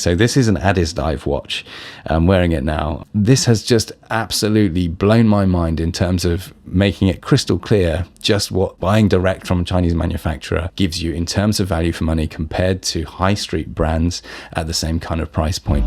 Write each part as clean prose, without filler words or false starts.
So this is an Addiesdive watch. I'm wearing it now. This has just absolutely blown my mind in terms of making it crystal clear just what buying direct from a Chinese manufacturer gives you in terms of value for money compared to high street brands at the same kind of price point.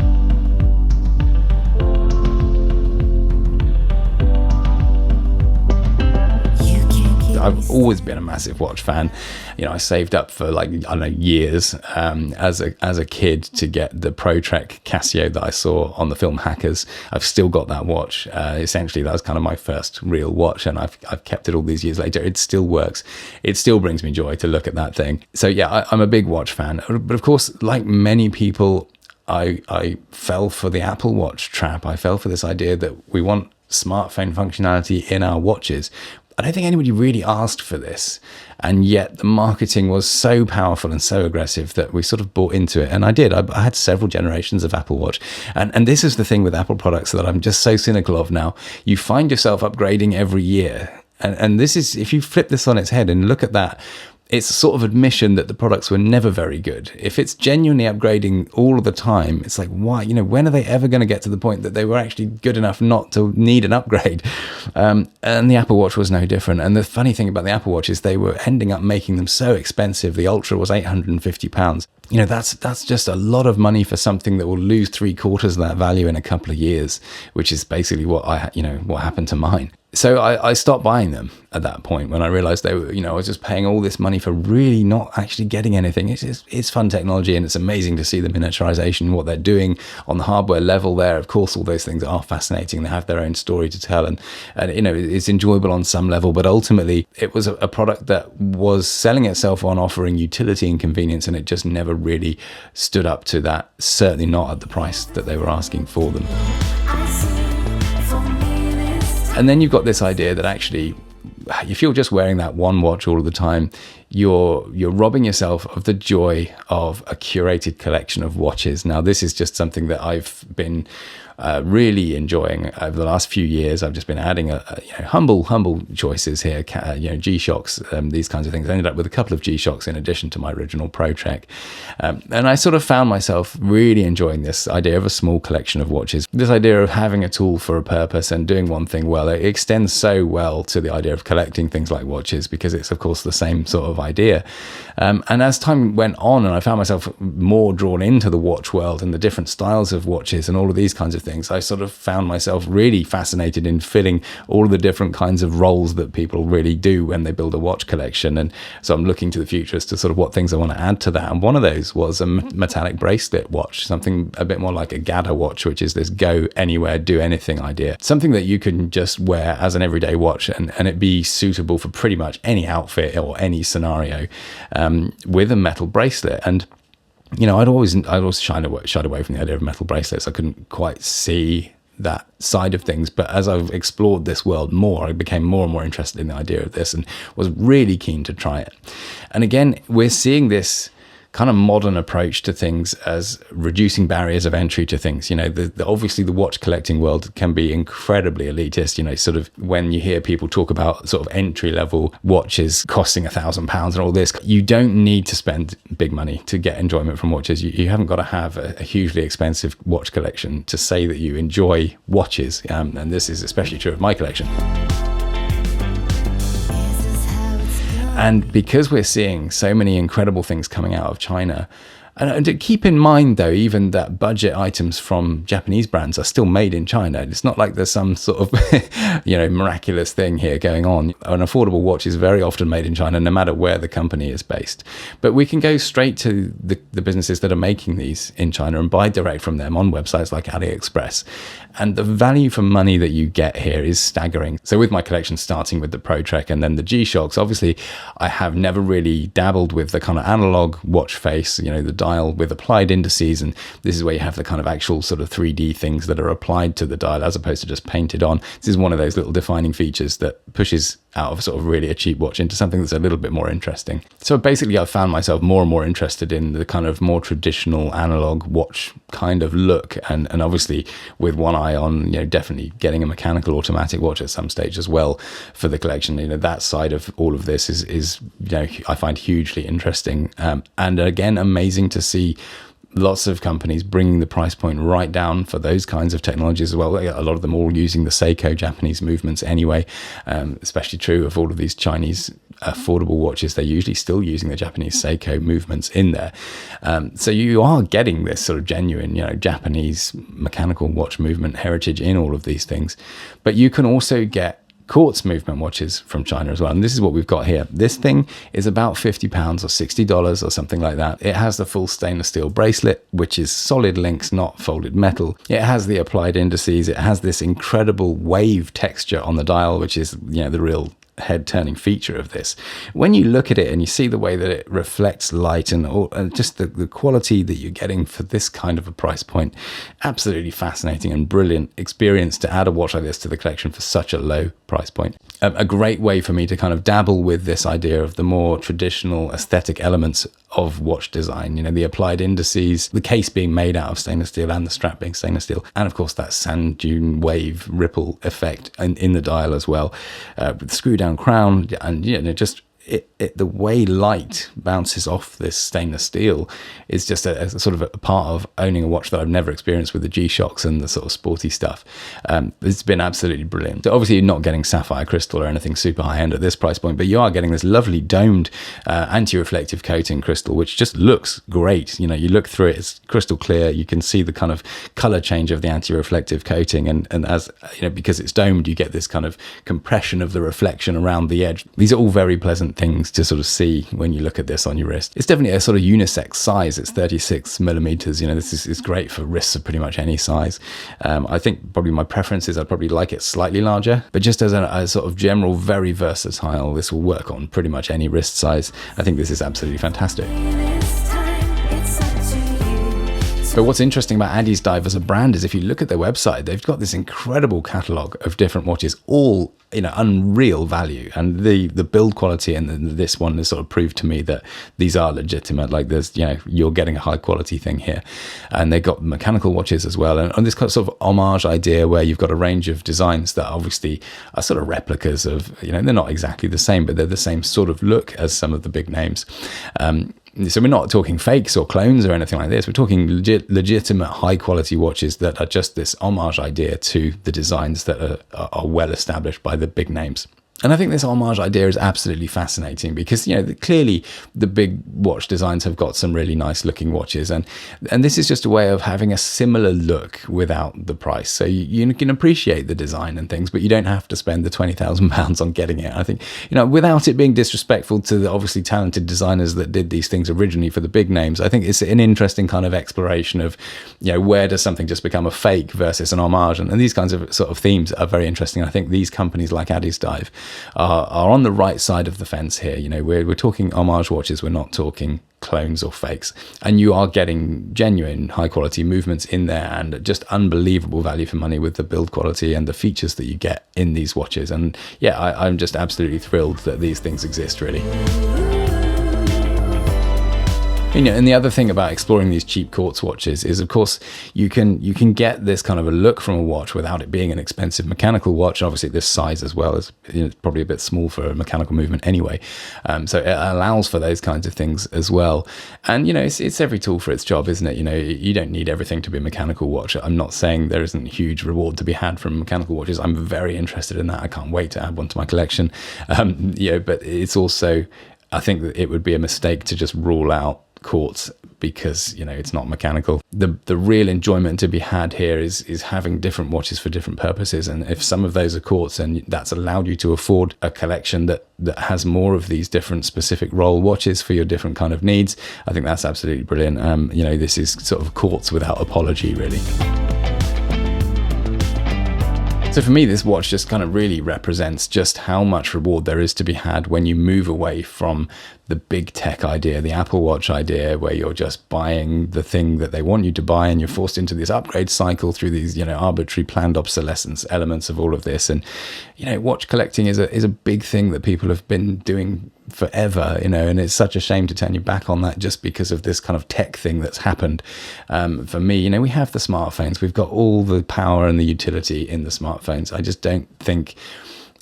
I've always been a massive watch fan. You know, I saved up for like, I don't know, years as a kid to get the ProTrek Casio that I saw on the film Hackers. I've still got that watch. Essentially, that was kind of my first real watch, and I've kept it all these years later. It still works. It still brings me joy to look at that thing. So yeah, I'm a big watch fan. But of course, like many people, I fell for the Apple Watch trap. I fell for this idea that we want smartphone functionality in our watches. I don't think anybody really asked for this, and yet the marketing was so powerful and so aggressive that we sort of bought into it. And I did. I had several generations of Apple Watch, and this is the thing with Apple products that I'm just so cynical of now. You find yourself upgrading every year, and this is, if you flip this on its head and look at that, it's a sort of admission that the products were never very good. If it's genuinely upgrading all of the time, it's like, why? You know, when are they ever going to get to the point that they were actually good enough not to need an upgrade? And the Apple Watch was no different. And the funny thing about the Apple Watch is they were ending up making them so expensive. The Ultra was £850. You know, that's just a lot of money for something that will lose 3/4 of that value in a couple of years, which is basically what what happened to mine. So I stopped buying them at that point when I realized they were, I was just paying all this money for really not actually getting anything. It's fun technology, and it's amazing to see the miniaturization, what they're doing on the hardware level there. Of course, all those things are fascinating. They have their own story to tell, and it's enjoyable on some level, but ultimately it was a product that was selling itself on offering utility and convenience, and it just never really stood up to that, certainly not at the price that they were asking for them. And then you've got this idea that actually, if you're just wearing that one watch all of the time, you're robbing yourself of the joy of a curated collection of watches. Now, this is just something that I've been really enjoying over the last few years. I've just been adding humble choices here, G-Shocks, these kinds of things. I ended up with a couple of G-Shocks in addition to my original ProTrek. And I sort of found myself really enjoying this idea of a small collection of watches. This idea of having a tool for a purpose and doing one thing well, it extends so well to the idea of collecting things like watches, because it's, of course, the same sort of idea. And as time went on and I found myself more drawn into the watch world and the different styles of watches and all of these kinds of things, I sort of found myself really fascinated in filling all of the different kinds of roles that people really do when they build a watch collection. And so I'm looking to the future as to sort of what things I want to add to that. And one of those was a metallic bracelet watch, something a bit more like a GADA watch, which is this go anywhere, do anything idea. Something that you can just wear as an everyday watch and it be suitable for pretty much any outfit or any scenario, with a metal bracelet. And I'd always shied away from the idea of metal bracelets. I couldn't quite see that side of things, but as I've explored this world more, I became more and more interested in the idea of this and was really keen to try it. And again, we're seeing this kind of modern approach to things as reducing barriers of entry to things. Obviously the watch collecting world can be incredibly elitist. Sort of when you hear people talk about sort of entry level watches costing £1,000 and all this, you don't need to spend big money to get enjoyment from watches. You haven't got to have a hugely expensive watch collection to say that you enjoy watches. And this is especially true of my collection. And because we're seeing so many incredible things coming out of China, and to keep in mind, though, even that budget items from Japanese brands are still made in China. It's not like there's some sort of, miraculous thing here going on. An affordable watch is very often made in China, no matter where the company is based. But we can go straight to the businesses that are making these in China and buy direct from them on websites like AliExpress. And the value for money that you get here is staggering. So with my collection starting with the ProTrek and then the G-Shocks, obviously I have never really dabbled with the kind of analog watch face, the dial with applied indices, and this is where you have the kind of actual sort of 3D things that are applied to the dial as opposed to just painted on. This is one of those little defining features that pushes out of sort of really a cheap watch into something that's a little bit more interesting. So basically I've found myself more and more interested in the kind of more traditional analog watch kind of look, and obviously with one eye on definitely getting a mechanical automatic watch at some stage as well for the collection. That side of all of this is I find hugely interesting, and again amazing to see lots of companies bringing the price point right down for those kinds of technologies as well. A lot of them all using the Seiko Japanese movements anyway, especially true of all of these Chinese affordable watches. They're usually still using the Japanese Seiko movements in there. So you are getting this sort of genuine, Japanese mechanical watch movement heritage in all of these things. But you can also get Quartz movement watches from China as well. And this is what we've got here. This thing is about £50 or $60 or something like that. It has the full stainless steel bracelet, which is solid links, not folded metal. It has the applied indices. It has this incredible wave texture on the dial, which is, the real head turning feature of this. When you look at it and you see the way that it reflects light and just the quality that you're getting for this kind of a price point, absolutely fascinating and brilliant experience to add a watch like this to the collection for such a low price point. A great way for me to kind of dabble with this idea of the more traditional aesthetic elements of watch design, the applied indices, the case being made out of stainless steel and the strap being stainless steel, and of course that sand dune wave ripple effect in the dial as well, with the screw down crown, and just the way light bounces off this stainless steel is just a sort of a part of owning a watch that I've never experienced with the G-Shocks and the sort of sporty stuff. It's been absolutely brilliant. So obviously you're not getting sapphire crystal or anything super high end at this price point, but you are getting this lovely domed anti-reflective coating crystal, which just looks great. You look through it, it's crystal clear. You can see the kind of color change of the anti-reflective coating, and as because it's domed, you get this kind of compression of the reflection around the edge. These are all very pleasant things to sort of see when you look at this on your wrist. It's definitely a sort of unisex size. It's 36 millimeters. This is great for wrists of pretty much any size. I think probably my preference is I'd probably like it slightly larger, but just as a sort of general, very versatile, this will work on pretty much any wrist size. I think this is absolutely fantastic. But what's interesting about Addiesdive as a brand is if you look at their website, they've got this incredible catalogue of different watches, all unreal value, and the build quality and this one has sort of proved to me that these are legitimate. Like there's you're getting a high quality thing here, and they got mechanical watches as well, and on this sort of homage idea where you've got a range of designs that obviously are sort of replicas of they're not exactly the same, but they're the same sort of look as some of the big names. So we're not talking fakes or clones or anything like this. We're talking legitimate high quality watches that are just this homage idea to the designs that are well established by the big names. And I think this homage idea is absolutely fascinating because, clearly the big watch designs have got some really nice looking watches. And this is just a way of having a similar look without the price. So you can appreciate the design and things, but you don't have to spend the £20,000 on getting it. I think, without it being disrespectful to the obviously talented designers that did these things originally for the big names, I think it's an interesting kind of exploration of, where does something just become a fake versus an homage? And these kinds of sort of themes are very interesting. I think these companies like Addiesdive are on the right side of the fence here. We're talking homage watches, we're not talking clones or fakes, and you are getting genuine high quality movements in there and just unbelievable value for money with the build quality and the features that you get in these watches. And I'm just absolutely thrilled that these things exist, really. And the other thing about exploring these cheap Quartz watches is, of course, you can get this kind of a look from a watch without it being an expensive mechanical watch. Obviously, this size as well is it's probably a bit small for a mechanical movement anyway. So it allows for those kinds of things as well. And, it's every tool for its job, isn't it? You don't need everything to be a mechanical watch. I'm not saying there isn't huge reward to be had from mechanical watches. I'm very interested in that. I can't wait to add one to my collection. But it's also, I think that it would be a mistake to just rule out Quartz because it's not mechanical. The real enjoyment to be had here is having different watches for different purposes, and if some of those are Quartz, and that's allowed you to afford a collection that has more of these different specific role watches for your different kind of needs, I think that's absolutely brilliant. This is sort of Quartz without apology, really. So for me, this watch just kind of really represents just how much reward there is to be had when you move away from the big tech idea, the Apple Watch idea, where you're just buying the thing that they want you to buy, and you're forced into this upgrade cycle through these, arbitrary planned obsolescence elements of all of this. And, watch collecting is a big thing that people have been doing forever, and it's such a shame to turn your back on that just because of this kind of tech thing that's happened. For me, we have the smartphones, we've got all the power and the utility in the smartphones. I just don't think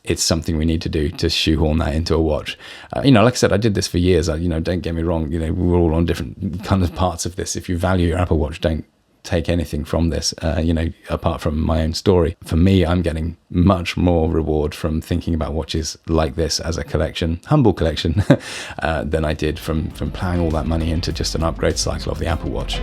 it's something we need to do to shoehorn that into a watch. Like I said, I did this for years. Don't get me wrong. We're all on different kind of parts of this. If you value your Apple Watch, don't take anything from this, apart from my own story. For me, I'm getting much more reward from thinking about watches like this as a collection, humble collection, than I did from plowing all that money into just an upgrade cycle of the Apple Watch.